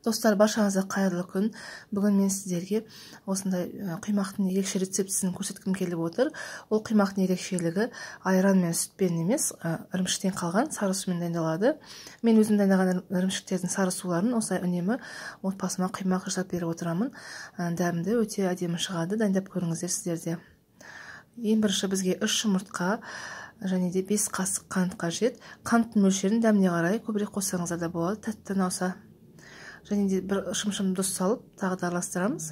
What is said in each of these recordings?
Достар, баршаңызға қайырлы күн. Бүгін мен сіздерге осындай құймақтың ерекше рецептісін көрсеткім келіп отыр. Ол құймақтың ерекшелігі айран мен сүтпен емес, ірімшіктен қалған сары сумен дайындалады. Мен өзім дайындаған ірімшіктердің сары суларын осылай үнемі отбасыма құймақ жасап беріп отырамын. Дәмді, өте әдемі шығады. Дайындап көріңіздер сіздер де. Ең бірінші бізге 3 жұмыртқа және де 5 қасық қант қажет. Қанттың мөлшерін дәміне қарай көбірек қоссаңыздар да болады, тәтті ұнаса. Және де бір шым-шым тұз салып, тағы да араластырамыз.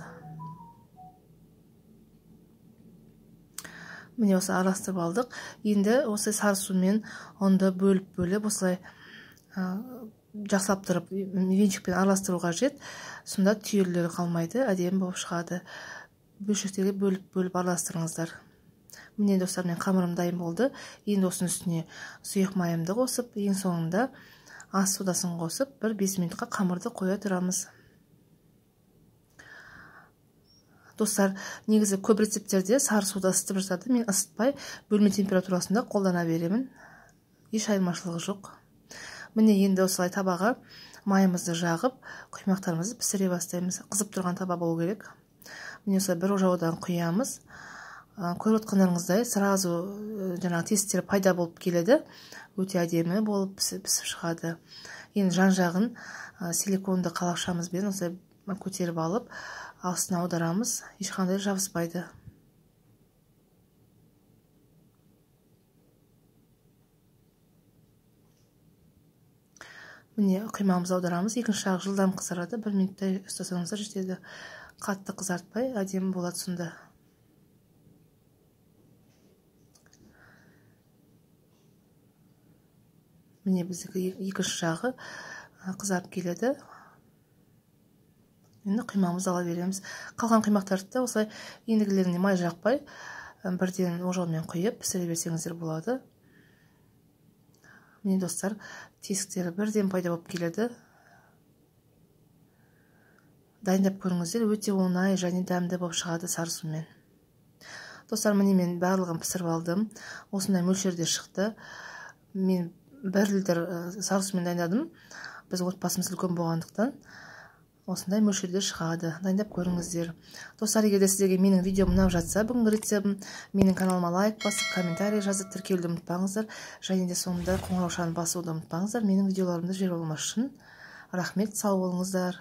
Міне осы араластырып алдық. Енді осы сары сумен ұнды бөліп осылай жақсылап тұрып, венчикпен араластыру қажет. Сонда түйірлері қалмайды, әдемі болып шығады. Бөлшектерге бөліп араластырыңыздар. Міне достар, мен қамырым дайын болды. Енді осының үстіне сұйық майымды қосып, ең соңында ас содасын қосып, 5 минутқа қамырды қоя тұрамыз. Достар, негізі көп рецептерде сары суда ысытып жатады. Мен ысытпай, бөлме температурасында қолдана беремін. Еш айырмашылығы жоқ. Міне енді осылай табаға майымызды жағып, құймақтарымызды пісіре бастаймыз. Қызып тұрған таба болу керек. Міне осылай бір ожаудан құямыз. Көріп отқандарыңыздай сразу жаңағы тесттер пайда болып келеді. Өте әдемі болып пісіп шығады. Енді жан жағын силиконды қалақшамызбен осылай көтеріп алып, астына аударамыз. Ешқандай жабыспайды. Міне құймамызды аударамыз. Екінші жағы жылдам қызарады. 1 минуттай ұстасаңыздар жетеді. Қатты қызартпай, әдемі болады сонда. Міне біздікі екінші жағы қызарып келеді. Енді құймамызды ала береміз. Қалған құймақтарды да осылай ендігілеріне май жақпай, бірден ожаумен құйып пісіре берсеңіздер болады. Міне достар, тесіктері бірден пайда болып келеді. Дайындап көріңіздер, өте оңай және дәмді болып шығады сары сумен. Достар, міне мен барлығын пісіріп алдым. Осындай мөлшерде шықты. Мен 1 литр сары сумен дайындадым. Біз отбасымыз үлкен болғандықтан осындай мөлшерде шығады. Дайындап көріңіздер. Достар, егер де сіздерге менің видеом ұнап жатса, бүгінгі рецептім, менің каналыма лайк басып, комментарий жазып, тіркелуді ұмытпаңыздар. Және де соңында қоңыраушаны басуды ұмытпаңыздар. Менің видеоларымды жіберіп алмас үшін. Рахмет, сау болыңыздар.